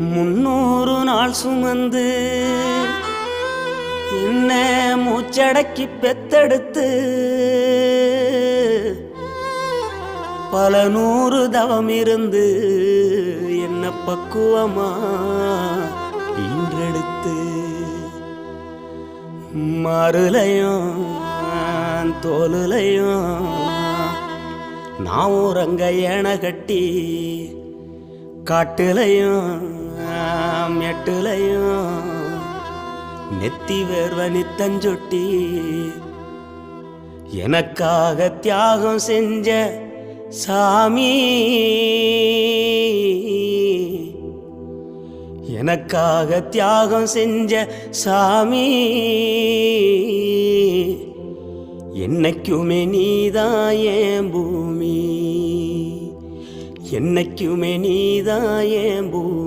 300 நாள் சுமந்து என்ன மூச்சடக்கி பெத்தெடுத்து பல 100 தவம் இருந்து என்ன பக்குவமா ஈன்றெடுத்து மறுலையும் தோலுலையும் நான் உறங்க ஏன கட்டி காட்டுலையும் மெட்டுலையும் நெத்தி வேர்வ நித்தஞ்சொட்டி எனக்காக தியாகம் செஞ்ச சாமி, எனக்காக தியாகம் செஞ்ச சாமி, என்னைக்குமே நீதான் என் பூமி, என்னைக்குமே நீதான் என் பூமி.